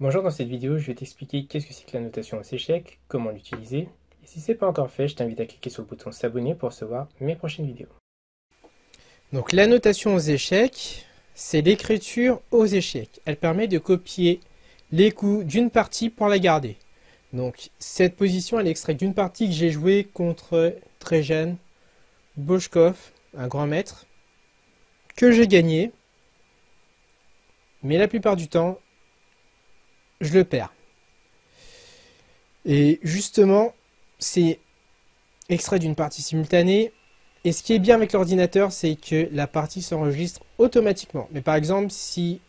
Bonjour, dans cette vidéo, je vais t'expliquer qu'est-ce que c'est que la notation aux échecs, comment l'utiliser, et si ce n'est pas encore fait, je t'invite à cliquer sur le bouton s'abonner pour recevoir mes prochaines vidéos. Donc la notation aux échecs, c'est l'écriture aux échecs. Elle permet de copier les coups d'une partie pour la garder. Donc cette position, elle est extraite d'une partie que j'ai jouée contre Trejan Bochkov, un grand maître, que j'ai gagné, mais la plupart du temps, je le perds. Et justement, c'est extrait d'une partie simultanée. Et ce qui est bien avec l'ordinateur, c'est que la partie s'enregistre automatiquement. Mais par exemple, si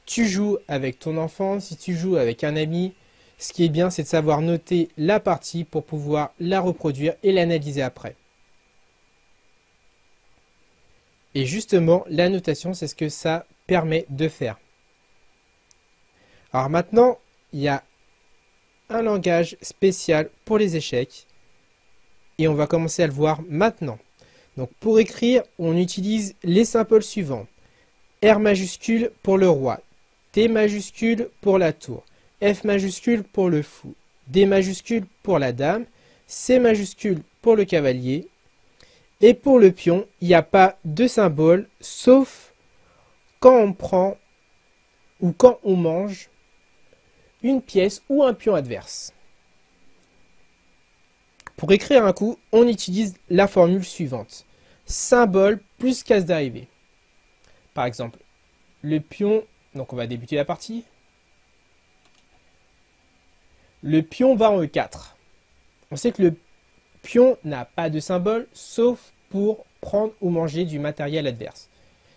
tu joues avec ton enfant, si tu joues avec un ami, ce qui est bien, c'est de savoir noter la partie pour pouvoir la reproduire et l'analyser après. Et justement, la notation, c'est ce que ça permet de faire. Alors maintenant, il y a un langage spécial pour les échecs. Et on va commencer à le voir maintenant. Donc pour écrire, on utilise les symboles suivants. R majuscule pour le roi, T majuscule pour la tour, F majuscule pour le fou, D majuscule pour la dame, C majuscule pour le cavalier. Et pour le pion, il n'y a pas de symbole, sauf quand on prend ou quand on mange une pièce ou un pion adverse. Pour écrire un coup, on utilise la formule suivante. Symbole plus case d'arrivée. Par exemple, le pion, donc on va débuter la partie. Le pion va en E4. On sait que le pion n'a pas de symbole, sauf pour prendre ou manger du matériel adverse.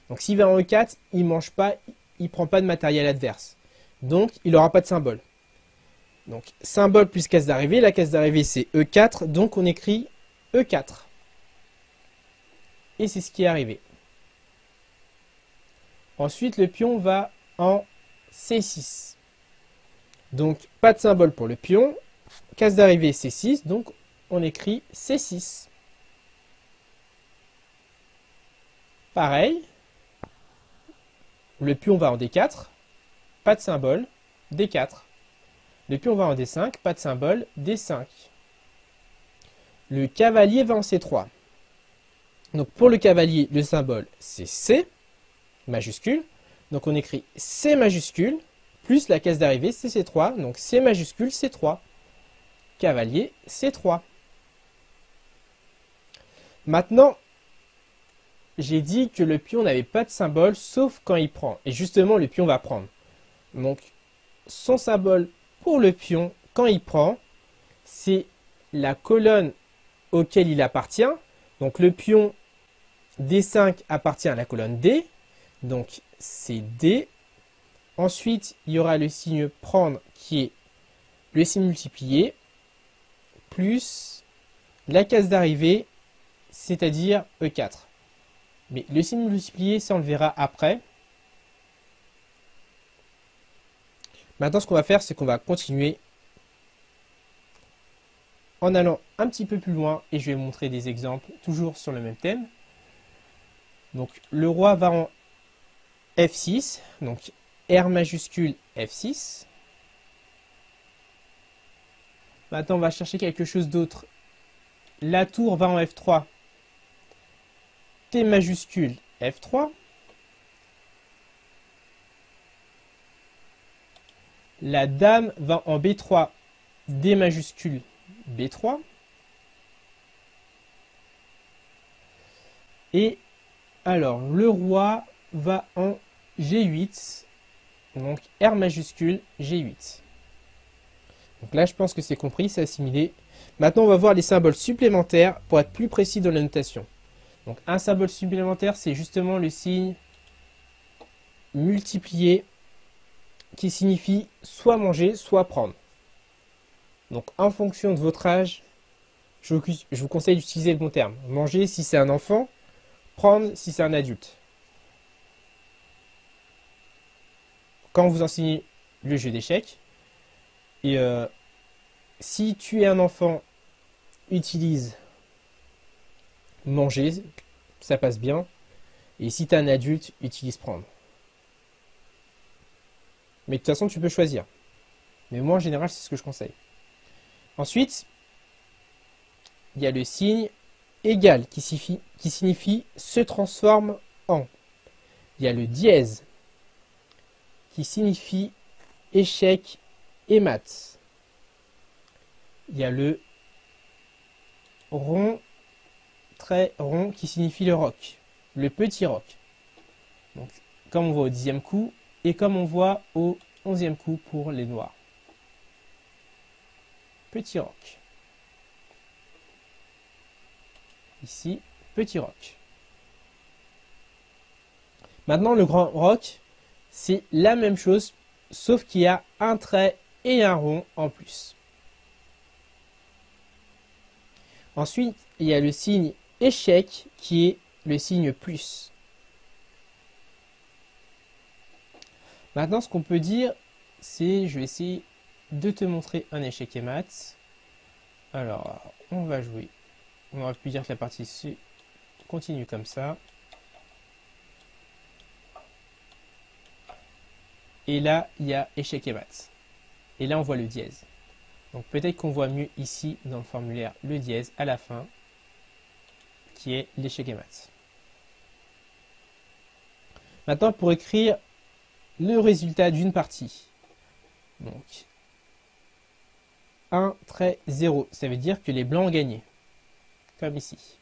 Donc s'il va en E4, il ne mange pas, il ne prend pas de matériel adverse. Donc il n'aura pas de symbole. Donc, symbole plus case d'arrivée. La case d'arrivée, c'est E4. Donc, on écrit E4. Et c'est ce qui est arrivé. Ensuite, le pion va en C6. Donc, pas de symbole pour le pion. Case d'arrivée, C6. Donc, on écrit C6. Pareil. Le pion va en D4. Pas de symbole. D4. Le pion va en D5, pas de symbole, D5. Le cavalier va en C3. Donc pour le cavalier, le symbole c'est C, majuscule. Donc on écrit C majuscule, plus la case d'arrivée c'est C3. Donc C majuscule, C3. Cavalier, C3. Maintenant, j'ai dit que le pion n'avait pas de symbole, sauf quand il prend. Et justement, le pion va prendre. Donc son symbole pour le pion, quand il prend, c'est la colonne auquel il appartient. Donc le pion D5 appartient à la colonne D. Donc c'est D. Ensuite, il y aura le signe prendre qui est le signe multiplié, plus la case d'arrivée, c'est-à-dire E4. Mais le signe multiplié, ça on le verra après. Maintenant, ce qu'on va faire, c'est qu'on va continuer en allant un petit peu plus loin et je vais vous montrer des exemples toujours sur le même thème. Donc, le roi va en F6, donc R majuscule F6. Maintenant, on va chercher quelque chose d'autre. La tour va en F3, T majuscule F3. La dame va en B3, D majuscule B3. Et alors, le roi va en G8, donc R majuscule G8. Donc là, je pense que c'est compris, c'est assimilé. Maintenant, on va voir les symboles supplémentaires pour être plus précis dans la notation. Donc, un symbole supplémentaire, c'est justement le signe multiplié qui signifie soit manger, soit prendre. Donc en fonction de votre âge, je vous conseille d'utiliser le bon terme. Manger si c'est un enfant, prendre si c'est un adulte. Quand vous enseignez le jeu d'échecs, et si tu es un enfant, utilise manger, ça passe bien. Et si tu es un adulte, utilise prendre. Mais de toute façon, tu peux choisir. Mais moi, en général, c'est ce que je conseille. Ensuite, il y a le signe égal qui signifie se transforme en. Il y a le dièse qui signifie échec et maths. Il y a le rond, très rond qui signifie le roc, le petit roc. Donc, comme on voit au 10e coup et comme on voit au 11e coup pour les noirs. Petit roc. Ici, petit roc. Maintenant, le grand roc, c'est la même chose, sauf qu'il y a un trait et un rond en plus. Ensuite, il y a le signe échec qui est le signe plus. Maintenant, ce qu'on peut dire, c'est, je vais essayer de te montrer un échec et maths. Alors, on va jouer. On aurait pu dire que la partie se continue comme ça. Et là, il y a échec et maths. Et là, on voit le dièse. Donc peut-être qu'on voit mieux ici dans le formulaire le dièse à la fin, qui est l'échec et maths. Maintenant, pour écrire le résultat d'une partie. Donc, 1, trait, 0. Ça veut dire que les blancs ont gagné. Comme ici.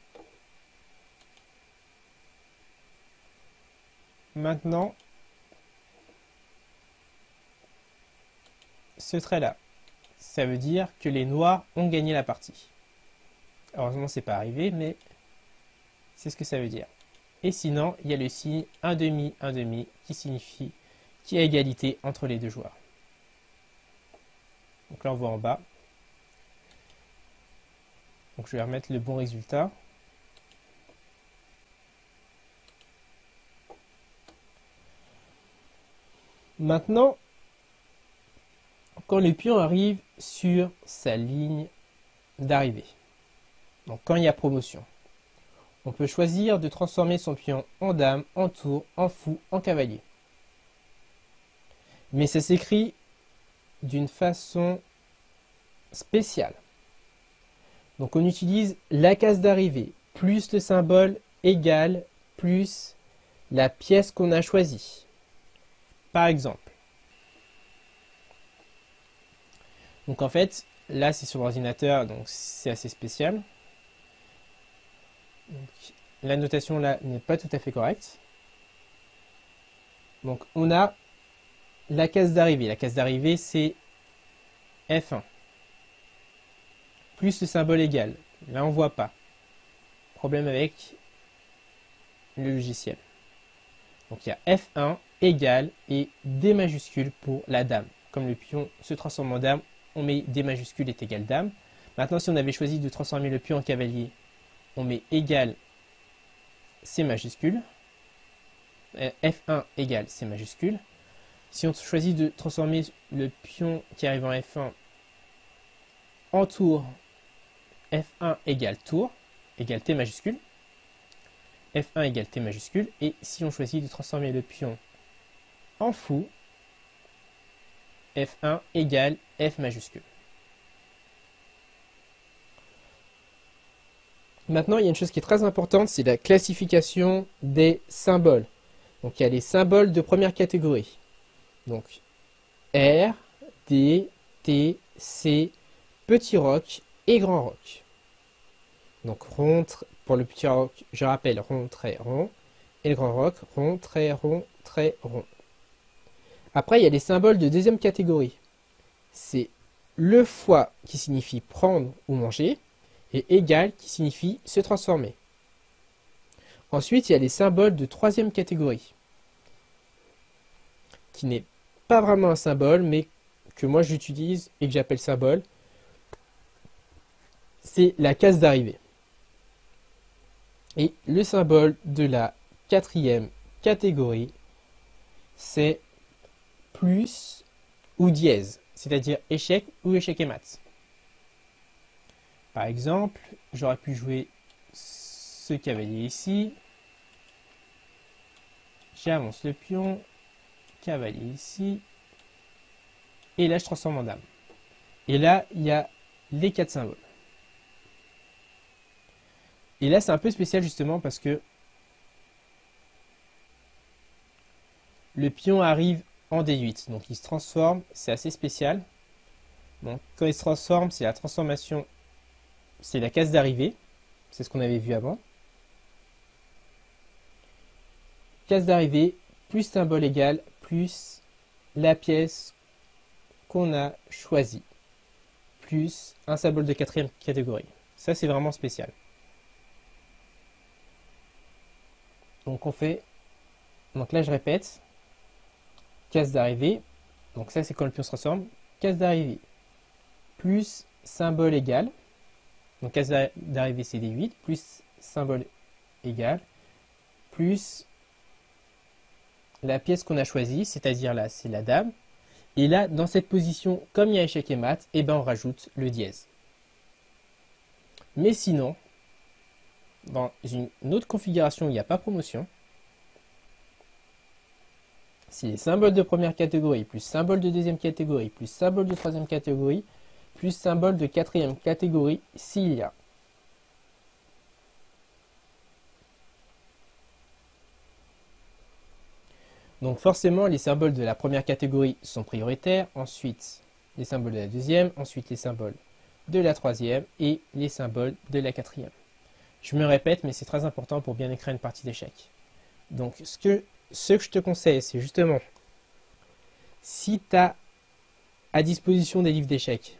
Maintenant, ce trait-là, ça veut dire que les noirs ont gagné la partie. Heureusement, c'est pas arrivé, mais c'est ce que ça veut dire. Et sinon, il y a le signe 1,5 qui signifie qu'il y a égalité entre les deux joueurs. Donc là, on voit en bas. Donc je vais remettre le bon résultat. Maintenant, quand le pion arrive sur sa ligne d'arrivée, donc quand il y a promotion, on peut choisir de transformer son pion en dame, en tour, en fou, en cavalier. Mais ça s'écrit d'une façon spéciale. Donc on utilise la case d'arrivée plus le symbole égal plus la pièce qu'on a choisie. Par exemple. Donc en fait, là c'est sur l'ordinateur, donc c'est assez spécial. Donc, la notation là n'est pas tout à fait correcte. Donc on a la case d'arrivée. La case d'arrivée c'est F1. Plus le symbole égal. Là on voit pas. Problème avec le logiciel. Donc il y a F1 égale et D majuscule pour la dame. Comme le pion se transforme en dame, on met D majuscule est égal dame. Maintenant si on avait choisi de transformer le pion en cavalier, on met égal C majuscule. F1 égale C majuscule. Si on choisit de transformer le pion qui arrive en F1 en tour, F1 égale tour, égale T majuscule. F1 égale T majuscule. Et si on choisit de transformer le pion en fou, F1 égale F majuscule. Maintenant, il y a une chose qui est très importante, c'est la classification des symboles. Donc, il y a les symboles de première catégorie. Donc, R, D, T, C, petit roc et grand roc. Donc, rond, pour le petit roc, je rappelle, rond, très rond. Et le grand roc, rond, très rond, très rond. Après, il y a les symboles de deuxième catégorie. C'est le fois qui signifie prendre ou manger. Et égal qui signifie se transformer. Ensuite, il y a les symboles de troisième catégorie, qui n'est pas vraiment un symbole, mais que moi j'utilise et que j'appelle symbole. C'est la case d'arrivée. Et le symbole de la quatrième catégorie, c'est plus ou dièse, c'est-à-dire échec ou échec et maths. Par exemple, j'aurais pu jouer ce cavalier ici. J'avance le pion. Cavalier ici. Et là, je transforme en dame. Et là, il y a les 4 symboles. Et là, c'est un peu spécial justement parce que le pion arrive en D8. Donc, il se transforme. C'est assez spécial. Donc, quand il se transforme, c'est la transformation. C'est la case d'arrivée. C'est ce qu'on avait vu avant. Case d'arrivée, plus symbole égal, plus la pièce qu'on a choisie, plus un symbole de 4e catégorie. Ça, c'est vraiment spécial. Donc, on fait. Donc là, je répète. Case d'arrivée. Donc, ça, c'est quand le pion se transforme. Case d'arrivée, plus symbole égal. Donc, case d'arrivée, c'est des 8, plus symbole égal, plus la pièce qu'on a choisie, c'est-à-dire là, c'est la dame. Et là, dans cette position, comme il y a échec et mat, eh ben, on rajoute le dièse. Mais sinon, dans une autre configuration où il n'y a pas promotion, si les symboles de première catégorie, plus symbole de deuxième catégorie, plus symbole de troisième catégorie, plus symbole de 4e catégorie, s'il y a. Donc forcément, les symboles de la première catégorie sont prioritaires, ensuite les symboles de la deuxième, ensuite les symboles de la troisième et les symboles de la 4e. Je me répète, mais c'est très important pour bien écrire une partie d'échecs. Donc ce que je te conseille, c'est justement, si tu as à disposition des livres d'échecs,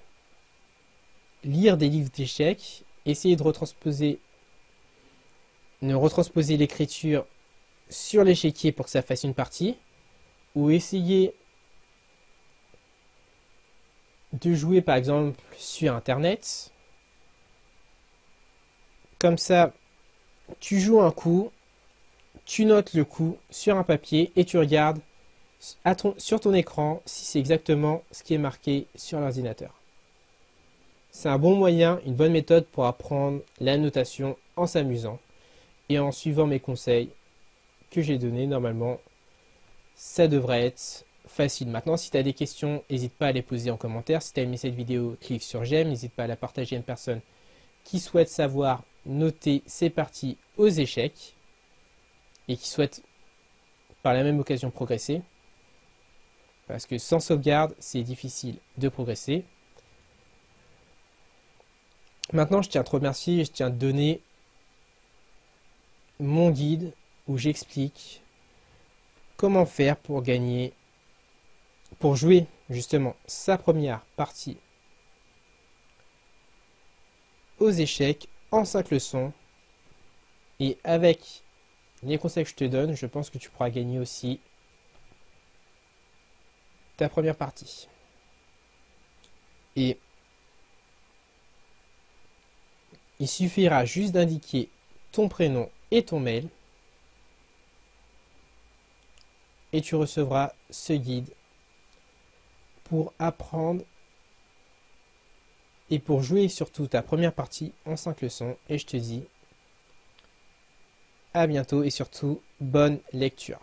lire des livres d'échecs, essayer de retransposer l'écriture sur l'échiquier pour que ça fasse une partie, ou essayer de jouer par exemple sur internet. Comme ça, tu joues un coup, tu notes le coup sur un papier et tu regardes sur ton écran si c'est exactement ce qui est marqué sur l'ordinateur. C'est un bon moyen, une bonne méthode pour apprendre la notation en s'amusant et en suivant mes conseils que j'ai donnés. Normalement, ça devrait être facile. Maintenant, si tu as des questions, n'hésite pas à les poser en commentaire. Si tu as aimé cette vidéo, clique sur j'aime. N'hésite pas à la partager à une personne qui souhaite savoir noter ses parties aux échecs et qui souhaite par la même occasion progresser. Parce que sans sauvegarde, c'est difficile de progresser. Maintenant, je tiens à te remercier et je tiens à te donner mon guide où j'explique comment faire pour gagner, pour jouer justement sa première partie aux échecs en 5 leçons. Et avec les conseils que je te donne, je pense que tu pourras gagner aussi ta première partie. Et il suffira juste d'indiquer ton prénom et ton mail et tu recevras ce guide pour apprendre et pour jouer surtout ta première partie en 5 leçons. Et je te dis à bientôt et surtout bonne lecture.